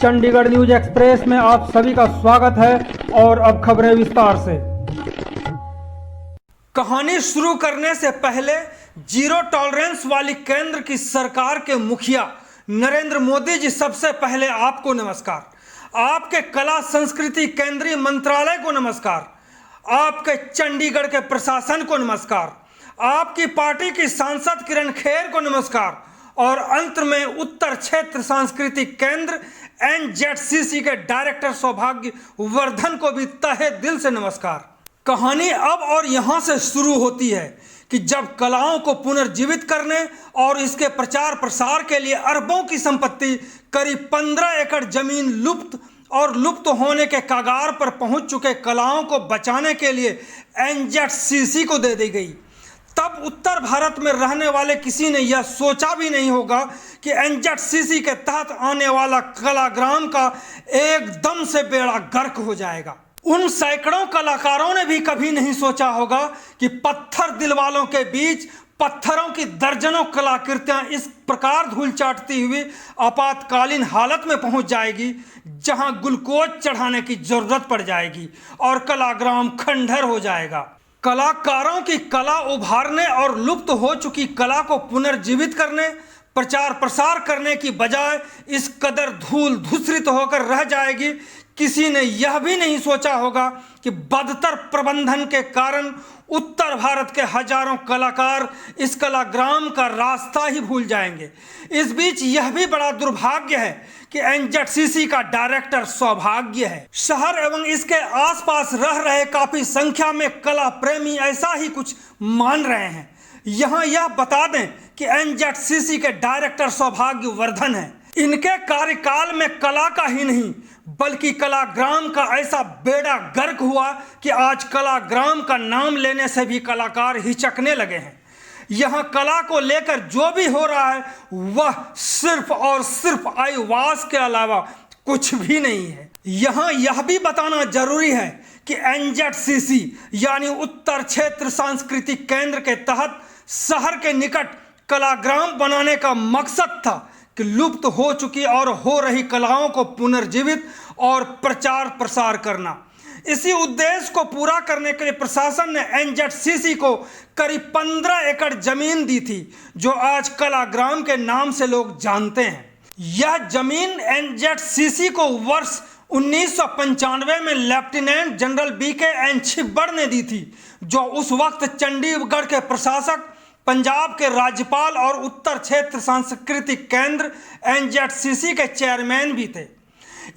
Chandigarh news express में आप सभी का स्वागत है और अब खबरें विस्तार से। कहानी शुरू करने से पहले जीरो टॉलरेंस वाली केंद्र की सरकार के मुखिया नरेंद्र मोदी जी, सबसे पहले आपको नमस्कार। आपके कला संस्कृति केंद्रीय मंत्रालय को नमस्कार। आपके चंडीगढ़ के प्रशासन को नमस्कार। आपकी पार्टी की सांसद किरण खेर को नमस्कार और अंत में उत्तर क्षेत्र सांस्कृतिक केंद्र NZCC के डायरेक्टर सौभाग्य वर्धन को भी तहे दिल से नमस्कार। कहानी अब और यहाँ से शुरू होती है कि जब कलाओं को पुनर्जीवित करने और इसके प्रचार प्रसार के लिए अरबों की संपत्ति, करीब 15 एकड़ जमीन लुप्त होने के कगार पर पहुंच चुके कलाओं को बचाने के लिए NZCC को दे दी गई, तब उत्तर भारत में रहने वाले किसी ने यह सोचा भी नहीं होगा कि NZCC के तहत आने वाला कलाग्राम का एकदम से बेड़ा गर्क हो जाएगा। उन सैकड़ों कलाकारों ने भी कभी नहीं सोचा होगा कि पत्थर दिल वालों के बीच पत्थरों की दर्जनों कलाकृतियां इस प्रकार धूल चाटती हुई आपातकालीन हालत में पहुंच जाएगी जहां ग्लूकोज चढ़ाने की जरूरत पड़ जाएगी और कलाग्राम खंडहर हो जाएगा। कलाकारों की कला उभारने और लुप्त हो चुकी कला को पुनर्जीवित करने, प्रचार प्रसार करने की बजाय इस कदर धूल धूसरित होकर रह जाएगी। किसी ने यह भी नहीं सोचा होगा कि बदतर प्रबंधन के कारण उत्तर भारत के हजारों कलाकार इस कलाग्राम का रास्ता ही भूल जाएंगे। इस बीच यह भी बड़ा दुर्भाग्य है कि NZCC का डायरेक्टर सौभाग्य है। शहर एवं इसके आसपास रह रहे काफी संख्या में कला प्रेमी ऐसा ही कुछ मान रहे हैं। यहाँ यह बता दें कि NZCC के डायरेक्टर सौभाग्य वर्धन है। इनके कार्यकाल में कला का ही नहीं बल्कि कलाग्राम का ऐसा बेड़ा गर्क हुआ कि आज कलाग्राम का नाम लेने से भी कलाकार हिचकने लगे हैं। यहाँ कला को लेकर जो भी हो रहा है वह सिर्फ और सिर्फ आईवास के अलावा कुछ भी नहीं है। यहाँ यह भी बताना जरूरी है कि NZCC यानी उत्तर क्षेत्र सांस्कृतिक केंद्र के तहत शहर के निकट कलाग्राम बनाने का मकसद था कि लुप्त हो चुकी और हो रही कलाओं को पुनर्जीवित और प्रचार प्रसार करना। इसी उद्देश्य को पूरा करने के लिए प्रशासन ने NZCC को करीब 15 एकड़ जमीन दी थी, जो आज कलाग्राम के नाम से लोग जानते हैं। यह जमीन NZCC को वर्ष 1995 में lieutenant general BK N Chhibber ने दी थी, जो उस वक्त चंडीगढ़ के प्रशासक, पंजाब के राज्यपाल और उत्तर क्षेत्र सांस्कृतिक केंद्र NZCC के चेयरमैन भी थे।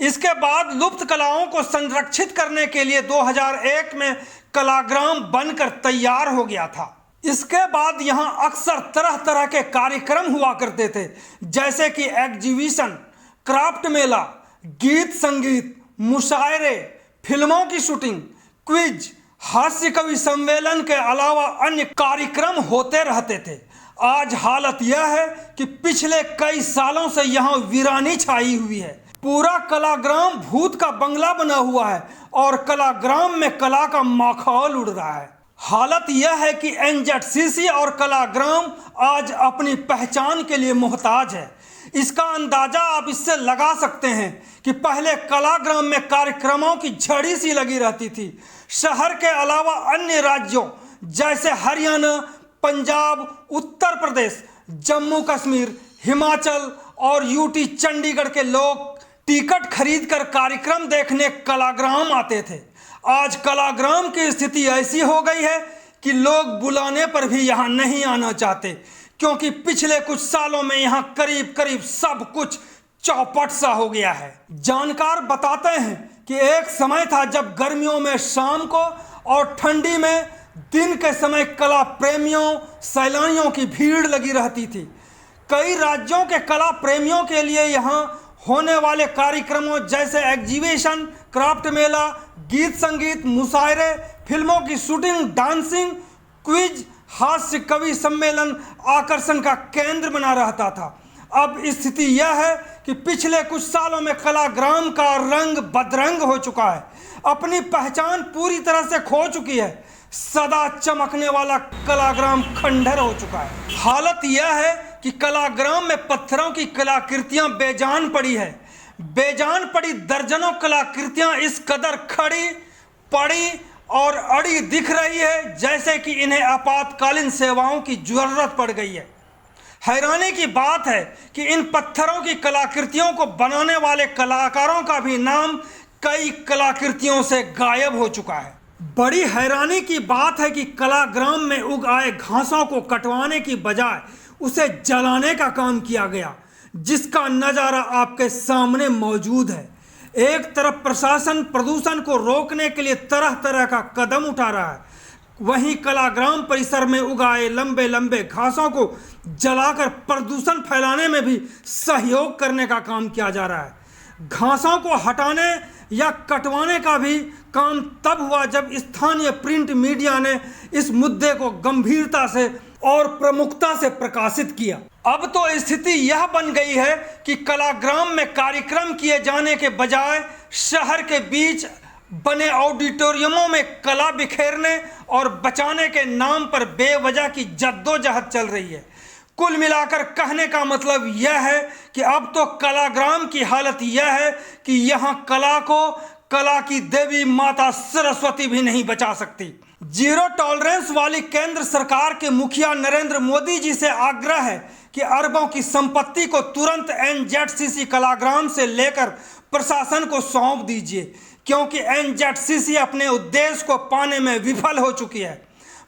इसके बाद लुप्त कलाओं को संरक्षित करने के लिए 2001 में कलाग्राम बनकर तैयार हो गया था। इसके बाद यहाँ अक्सर तरह तरह के कार्यक्रम हुआ करते थे, जैसे कि एग्जीबिशन, क्राफ्ट मेला, गीत संगीत, मुशायरे, फिल्मों की शूटिंग, क्विज, हास्य कवि सम्मेलन के अलावा अन्य कार्यक्रम होते रहते थे। आज हालत यह है कि पिछले कई सालों से यहाँ वीरानी छाई हुई है। पूरा कलाग्राम भूत का बंगला बना हुआ है और कलाग्राम में कला का माखौल उड़ रहा है। हालत यह है कि NZCC और कलाग्राम आज अपनी पहचान के लिए मोहताज है। इसका अंदाजा आप इससे लगा सकते हैं कि पहले कलाग्राम में कार्यक्रमों की झड़ी सी लगी रहती थी। शहर के अलावा अन्य राज्यों जैसे हरियाणा, पंजाब, उत्तर प्रदेश, जम्मू कश्मीर, हिमाचल और UT चंडीगढ़ के लोग टिकट खरीदकर कार्यक्रम देखने कलाग्राम आते थे। आज कलाग्राम की स्थिति ऐसी हो गई है कि लोग बुलाने पर भी यहाँ नहीं आना चाहते, क्योंकि पिछले कुछ सालों में यहाँ करीब करीब सब कुछ चौपट सा हो गया है। जानकार बताते हैं कि एक समय था जब गर्मियों में शाम को और ठंडी में दिन के समय कला प्रेमियों, सैलानियों की भीड़ लगी रहती थी। कई राज्यों के कला प्रेमियों के लिए यहाँ होने वाले कार्यक्रमों जैसे एग्जीबिशन, क्राफ्ट मेला, गीत संगीत, मुशायरे, फिल्मों की शूटिंग, डांसिंग, क्विज, हास्य कवि सम्मेलन आकर्षण का केंद्र बना रहता था। अब स्थिति यह है कि पिछले कुछ सालों में कलाग्राम का रंग बदरंग हो चुका है, अपनी पहचान पूरी तरह से खो चुकी है। सदा चमकने वाला कलाग्राम खंडहर हो चुका है। हालत यह है कि कलाग्राम में पत्थरों की कलाकृतियां बेजान पड़ी है। बेजान पड़ी दर्जनों कलाकृतियां इस कदर खड़ी पड़ी और अड़ी दिख रही है जैसे कि इन्हें आपातकालीन सेवाओं की जरूरत पड़ गई है। हैरानी की बात है कि इन पत्थरों की कलाकृतियों को बनाने वाले कलाकारों का भी नाम कई कलाकृतियों से गायब हो चुका है। बड़ी हैरानी की बात है कि कलाग्राम में उग आए घासों को कटवाने की बजाय उसे जलाने का काम किया गया, जिसका नज़ारा आपके सामने मौजूद है। एक तरफ प्रशासन प्रदूषण को रोकने के लिए तरह तरह का कदम उठा रहा है, वहीं कलाग्राम परिसर में उगाए लंबे लंबे घासों को जलाकर प्रदूषण फैलाने में भी सहयोग करने का काम किया जा रहा है। घासों को हटाने या कटवाने का भी काम तब हुआ जब स्थानीय प्रिंट मीडिया ने इस मुद्दे को गंभीरता से और प्रमुखता से प्रकाशित किया। अब तो स्थिति यह बन गई है कि कलाग्राम में कार्यक्रम किए जाने के बजाय शहर के बीच बने ऑडिटोरियमों में कला बिखेरने और बचाने के नाम पर बेवजह की जद्दोजहद चल रही है। कुल मिलाकर कहने का मतलब यह है कि अब तो कलाग्राम की हालत यह है कि यहाँ कला को कला की देवी माता सरस्वती भी नहीं बचा सकती। जीरो टॉलरेंस वाली केंद्र सरकार के मुखिया नरेंद्र मोदी जी से आग्रह है कि अरबों की संपत्ति को तुरंत एनजेडसीसी कलाग्राम से लेकर प्रशासन को सौंप दीजिए, क्योंकि एनजेडसीसी अपने उद्देश्य को पाने में विफल हो चुकी है।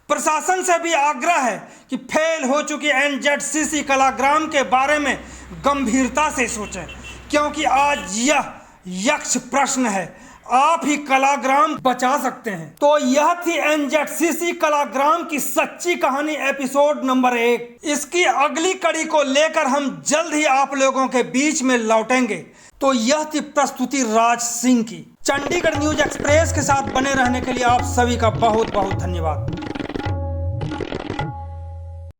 प्रशासन से भी आग्रह है कि फेल हो चुकी एनजेडसीसी कलाग्राम के बारे में गंभीरता से सोचें, क्योंकि आज यह यक्ष प्रश्न है, आप ही कलाग्राम बचा सकते हैं। तो यह थी एनजेडसीसी कलाग्राम की सच्ची कहानी एपिसोड नंबर 1। इसकी अगली कड़ी को लेकर हम जल्द ही आप लोगों के बीच में लौटेंगे। तो यह थी प्रस्तुति राज सिंह की। चंडीगढ़ न्यूज एक्सप्रेस के साथ बने रहने के लिए आप सभी का बहुत बहुत धन्यवाद।